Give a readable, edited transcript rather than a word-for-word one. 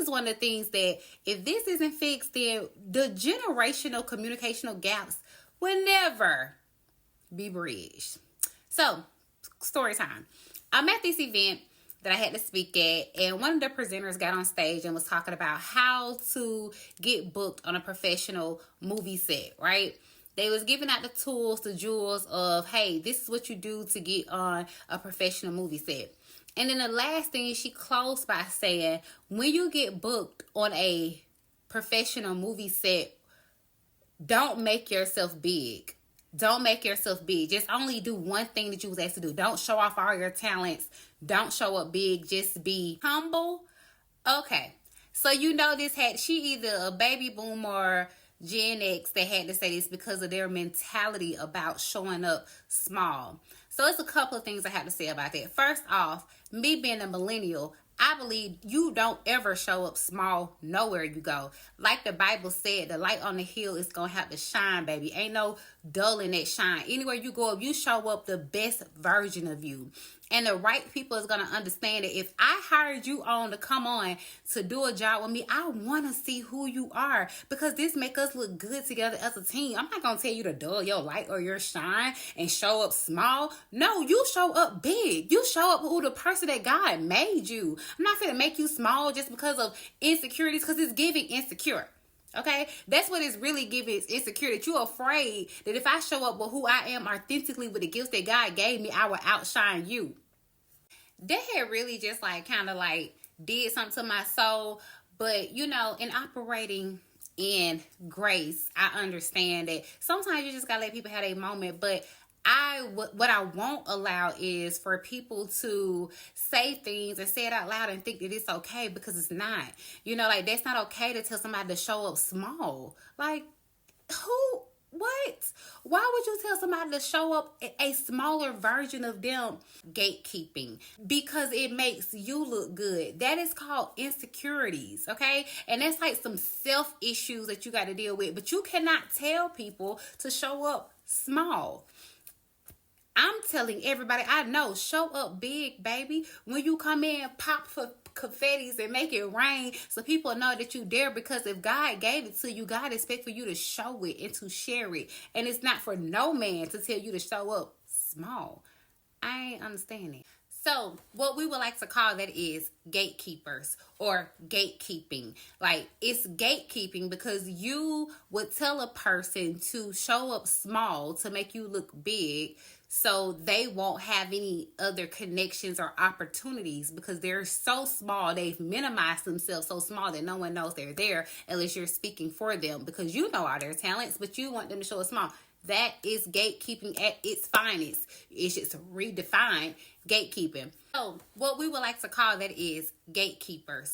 is one of the things that if this isn't fixed, then the generational communicational gaps will never be bridged. So, story time. I'm at this event that I had to speak at, and one of the presenters got on stage and was talking about how to get booked on a professional movie set, right? They was giving out the tools, the jewels of, hey, this is what you do to get on a professional movie set. And then the last thing, she closed by saying, when you get booked on a professional movie set, don't make yourself big. Don't make yourself big. Just only do one thing that you was asked to do. Don't show off all your talents. Don't show up big. Just be humble. Okay. So you know she either a baby boomer or Gen X that had to say this because of their mentality about showing up small. So it's a couple of things I have to say about that. First off, me being a millennial, I believe you don't ever show up small nowhere you go. Like the Bible said, the light on the hill is going to have to shine, baby. Ain't no dulling that shine. Anywhere you go, if you show up the best version of you. And the right people is going to understand that if I hired you on to come on to do a job with me, I want to see who you are, because this make us look good together as a team. I'm not going to tell you to dull your light or your shine and show up small. No, you show up big. You show up who the person that God made you. I'm not going to make you small just because of insecurities, because it's giving insecure. Okay, that's what it's really giving, is insecure, that you're afraid that if I show up with who I am authentically with the gifts that God gave me, I will outshine you. That had really just kind of did something to my soul. But in operating in grace, I understand that sometimes you just gotta let people have their moment. But what I won't allow is for people to say things and say it out loud and think that it's okay, because it's not. That's not okay to tell somebody to show up small. Who? What? Why would you tell somebody to show up a smaller version of them? Gatekeeping. Because it makes you look good. That is called insecurities, okay? And that's some self issues that you got to deal with. But you cannot tell people to show up small. I'm telling everybody I know, show up big, baby. When you come in, pop for confettis and make it rain so people know that you there, because if God gave it to you, God expects for you to show it and to share it. And it's not for no man to tell you to show up small. I ain't understanding. So what we would like to call that is gatekeepers or gatekeeping. It's gatekeeping because you would tell a person to show up small to make you look big, so they won't have any other connections or opportunities because they're so small. They've minimized themselves so small that no one knows they're there unless you're speaking for them, because you know all their talents, but you want them to show up small. That is gatekeeping at its finest. It's just redefined gatekeeping. So what we would like to call that is gatekeepers.